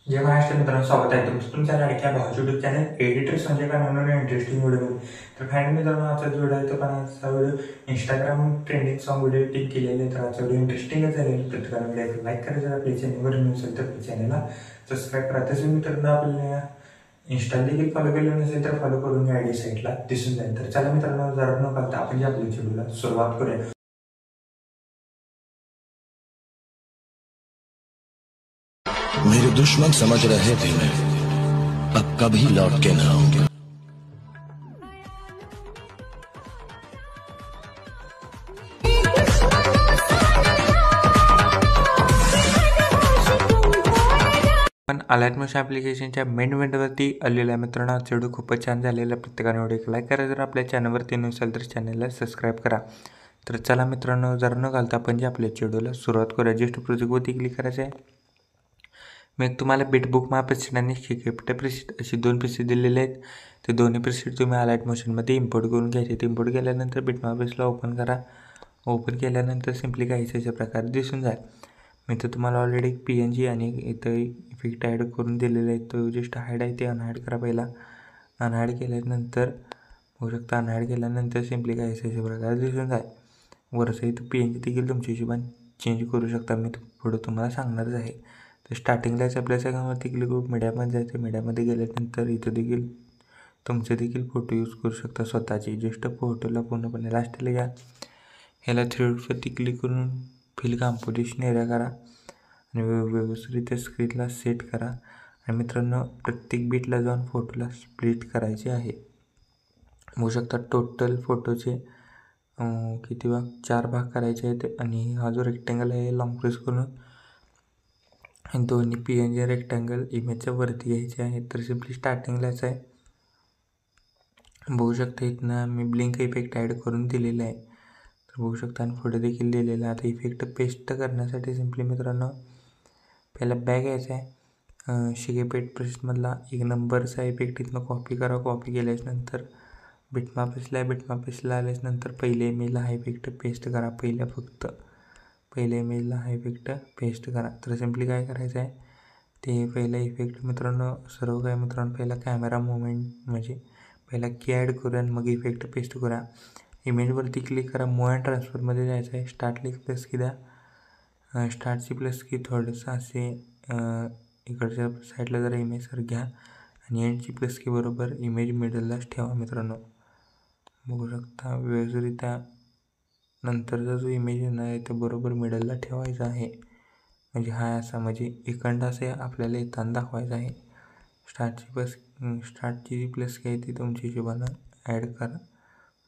जय महाराष्ट्र मित्रांनो, स्वागत आहे तुमच्या लाडक्या भावाच्या यूट्यूब चॅनल एडिटर्स म्हणजे काय म्हणून इंटरेस्टिंग व्हिडिओ. तर फायनली मित्रांनो, आजचा व्हिडिओ आहे तो पण आजचा video Instagram trending song video tick केलेले. तर आजचा व्हिडिओ इंटरेस्टिंगच झालेला. प्रत्येकाला व्हिडिओ लाईक करायचा, आपल्या चॅनलवर नसेल तर चॅनलला सबस्क्राईब करा. तसेच मित्रांनो, आपल्याला इंस्टा देखील फॉलो केलं नसेल तर फॉलो करून आयडी साईटला दिसून जाईल. तर चला मित्रांनो, जरा न करता आपण जे आपल्या व्हिडिओला सुरुवात करूया. मेरे दुश्मन समझ रहे थे मैं अब कभी लौट के ना आऊंगा. पण अलर्ट मोशन ॲप्लिकेशनच्या मेन विंडोवरती आलेला आहे मित्रांनो. हा व्हिडिओ खूपच छान झालेला. प्रत्येकाने व्हिडिओ लाईक करा. जर आपल्या चॅनलवरती नसेल तर चॅनलला सबस्क्राईब करा. तर चला मित्रांनो, जर न घालता आपण जे आपल्या व्हिडिओला सुरुवात करूया. जस्ट प्रोजेक्टवरती क्लिक करायचं आहे. मग तुम्हाला बिटबुक माय प्रीसेट आणि शिकेप्ट प्रीसेट अशी दोन प्रीसेट दिलेले आहेत. ते दोन्ही प्रीसेट तुम्ही अलर्ट मोशनमध्ये इम्पोर्ट करून घ्यायचे. ते इम्पोर्ट केल्यानंतर बिटमाय प्रीसेटला ओपन करा. ओपन केल्यानंतर सिम्पली काहीच अशा प्रकारे दिसून जाईल. मी तर तुम्हाला ऑलरेडी एक PNG आणि इथं इफेक्ट ॲड करून दिलेला आहे. तो जस्ट हाईड आहे, ते अनहाईड करा. पहिला अनहाईड केल्यानंतर होऊ शकता. अनहाईड केल्यानंतर सिम्पली काहीच अशा प्रकारे दिसून जाईल. वरचं इथं PNG देखील तुमच्या हिशोबाने चेंज करू शकता. मी पुढं तुम्हाला सांगणारच आहे. तर स्टार्टिंगलाच आपल्या सगळ्यावरती क्लिक करून मीडियामध्ये जायचं. मीडियामध्ये गेल्यानंतर इथं देखील तुमचे देखील फोटो यूज करू शकता स्वतःचे. जस्ट फोटोला पूर्णपणे लास्टला घ्या. ह्याला थ्रेडवरती क्लिक करून फिल कंपोजिशन एरिया करा आणि व्यवस्थित स्क्रीनला सेट करा. आणि मित्रांनो, प्रत्येक बीटला जाऊन फोटोला स्प्लिट करायचे आहे. होऊ शकता टोटल फोटोचे किती भाग, 4 भाग करायचे आहेत. आणि हा जो रेक्टँगल आहे लॉंग प्रेस करून दोन्ही PNG रेक्टँगल इमेजच्या वरती घ्यायचे आहे. तर सिम्पली स्टार्टिंगलाच आहे बघू शकता. इथनं मी ब्लिंक इफेक्ट ॲड करून दिलेला आहे. तर बघू शकता आणि पुढे देखील दिलेला आहे. आता इफेक्ट पेस्ट करण्यासाठी सिम्पली मित्रांनो, पहिला बॅग यायचा आहे. शिकेपेट प्रेसमधला 1 नंबरचा इफेक्ट इथनं कॉपी करा. कॉपी केल्याच्यानंतर बिटमाय पेस्टला आल्याच्यानंतर पहिल्या इमेजला हा इफेक्ट पेस्ट करा. पहिल्या इमेजला हा इफेक्ट पेस्ट करा. तर सिम्पली काय करायचं आहे, ते पहिला इफेक्ट मित्रांनो, सर्व काय मित्रांनो, पहिला कॅमेरा मुवमेंट म्हणजे पहिला की ॲड करूया आणि मग इफेक्ट पेस्ट करूया. इमेजवरती क्लिक करा. मूव अँड ट्रान्सफरमध्ये जायचं आहे. स्टार्टला प्लस की द्या. स्टार्टची प्लस की थोडंसं असे इकडच्या साईडला जरा इमेजवर घ्या आणि एंडची प्लस की बरोबर इमेज मिडललाच ठेवा मित्रांनो. बघू शकता व्यवस्थितरित्या नंतरचा जो इमेज येणार आहे तो बरोबर मिडलला ठेवायचा आहे. म्हणजे हा असा म्हणजे इकडं असे आपल्याला येताना दाखवायचा आहे. स्टार्टची जी प्लस की आहे ती तुमच्या हिशोबानं ॲड करा.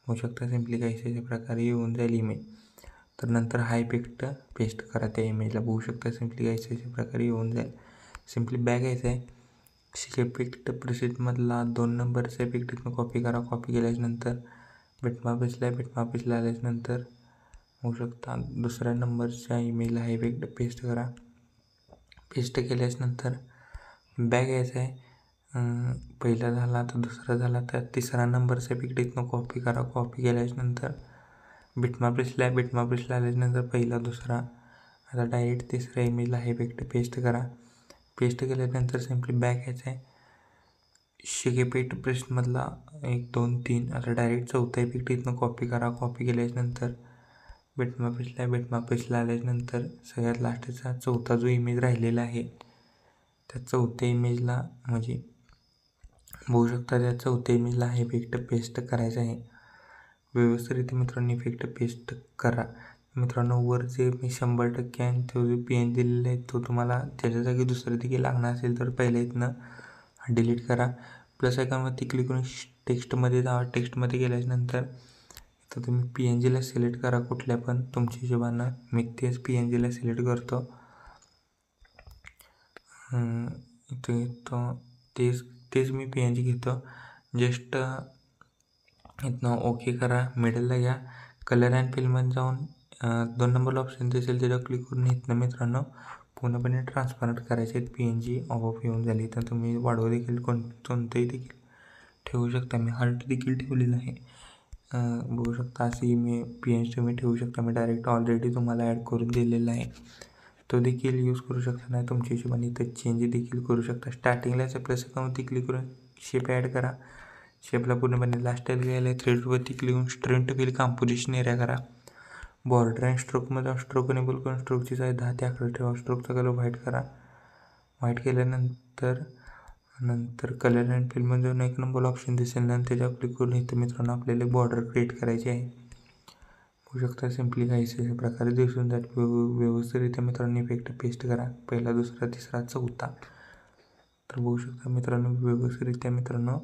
होऊ शकता सिम्पली काही अशा प्रकारे येऊन जाईल इमेज. तर नंतर हा इफेक्ट पेस्ट करा त्या इमेजला. बघू शकता सिम्पली काही अशा प्रकारे येऊन जाईल. सिम्पली बॅक यायचं आहे. इफेक्ट प्रीसेटमधला 2 नंबरचा इफेक्ट इथून कॉपी करा. कॉपी केल्याच्यानंतर बिटमाय पेस्टला आल्याच्यानंतर होऊ शकता दुसऱ्या नंबरच्या इमेजला हा इफेक्ट पेस्ट करा. पेस्ट केल्याच्यानंतर बॅक यायचं आहे. पहिला झाला तर दुसरा झाला तर तिसरा नंबरचा इफेक्ट इथनं कॉपी करा. कॉपी केल्याच्यानंतर बिटमाय पेस्टला आल्याच्यानंतर पहिला दुसरा, आता डायरेक्ट तिसऱ्या इमेजला हा इफेक्ट पेस्ट करा. पेस्ट केल्यानंतर सिम्पली बॅक यायचं आहे. शिकेपेट प्रेसमधला 1 2 3 आता डायरेक्ट चौथा इफेक्ट इथनं कॉपी करा. कॉपी केल्याच्यानंतर बिटमाय पेस्टला आल्याच्यानंतर सगळ्यात लास्टचा चौथा जो इमेज राहिलेला आहे त्या चौथ्या इमेजला म्हणजे बघू शकता त्या चौथ्या इमेजला हा इफेक्ट पेस्ट करायचा आहे. व्यवस्थित मित्रांनो इफेक्ट पेस्ट करा. मित्रांनो, वर जे मी 100% आणि तो जो PNG दिलेला आहे तो तुम्हाला त्याच्या जागी दुसरं देखील लागणार असेल तर पहिल्या इथनं डिलीट करा. प्लस आयकॉनवरती क्लिक करून टेक्स्टमध्ये जावा. टेक्स्टमध्ये गेल्याच्यानंतर तर तुम्ही PNGला सिलेक्ट करा कुठल्या पण तुमच्या हिशोबानं. मी तेच PNGला सिलेक्ट करतो. तेच मी PNG घेतो. जस्ट इथनं ओके करा. मिडलला घ्या. कलर अँड फिलमध्ये जाऊन 2 नंबरला ऑप्शन दिसेल त्याच्यावर क्लिक करून इथनं मित्रांनो पूर्णपणे ट्रान्सपरंट करायचे आहेत. PNG ऑफ येऊन झाली तर तुम्ही वाढवू देखील कोणतंही देखील ठेवू शकता. मी हार्ट देखील ठेवलेलं आहे. बघू शकता अशी मी PNG तुम्ही ठेवू शकता. मी डायरेक्ट ऑलरेडी तुम्हाला ॲड करून दिलेलं आहे. तो देखील यूज करू शकता. नाही तुमच्या हिशोबाने इथं चेंज देखील करू शकता. स्टार्टिंगलाच प्लस अकाउंटवरती क्लिक करून शेप ॲड करा. शेपला पूर्णपणे लास्ट घ्यायला थ्रेडवरती क्लिक करून स्ट्रेंट व्हील कंपोजिशन एरिया करा. बॉर्डर अँड स्ट्रोकमध्ये स्ट्रोक एनेबल करून स्ट्रोकची साईज 10 ते 11 ठेवा. स्ट्रोकचा कलर व्हाईट करा. व्हाईट केल्यानंतर कलर अँड फिलमध्ये जाऊन एक नंबर ऑप्शन दिसेल ना त्याच्यावर क्लिक करून इथं मित्रांनो आपल्याला बॉर्डर क्रिएट करायची आहे. बघू शकता सिम्पली काहीच अशा प्रकारे दिसून जाईल. व्यवस्थितरित्या मित्रांनो इफेक्ट पेस्ट करा. पहिला, दुसरा, तिसरा, चौथा. तर बघू शकता मित्रांनो व्यवस्थितरित्या मित्रांनो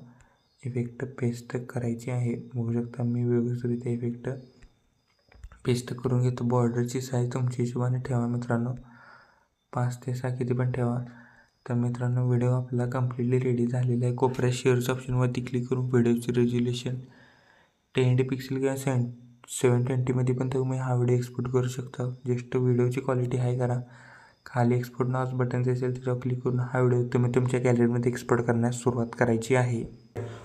इफेक्ट पेस्ट करायची आहे. बघू शकता मी व्यवस्थितरित्या इफेक्ट पेस्ट करून घेतो. बॉर्डरची साईज तुमच्या हिशोबाने ठेवा मित्रांनो, 5 ते 6 किती पण ठेवा. तर मित्रांनो व्हिडिओ आपला कम्प्लिटली रेडी झालेला आहे. कोपऱ्यात शेअरच्या ऑप्शनवरती क्लिक करून व्हिडिओची रेझोल्युशन 1080 पिक्सेल किंवा 720मध्ये पण तुम्ही हा व्हिडिओ एक्सपोर्ट करू शकता. जस्ट व्हिडिओची क्वालिटी हाय करा. खाली एक्सपोर्ट नावाचं बटन दिसेल त्याच्यावर क्लिक करून हा व्हिडिओ तुम्ही तुमच्या गॅलरीमध्ये एक्सपोर्ट करण्यास सुरुवात करायची आहे.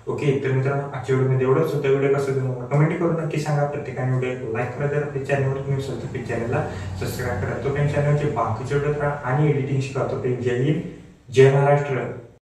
ओके, तर मित्रांनो आजच्या व्हिडिओमध्ये एवढंच होतं. व्हिडिओ कसं तुम्हाला कमेंट करून नक्की सांगा. प्रत्येकाने व्हिडिओ लाईक करा. जर आपल्या चॅनलवर तुम्ही असाल तर चॅनलला सबस्क्राईब करा. तो पण चॅनलचे बाकीचे व्हिडिओ करा आणि एडिटिंग शिका. तो जय हिंद, जय महाराष्ट्र.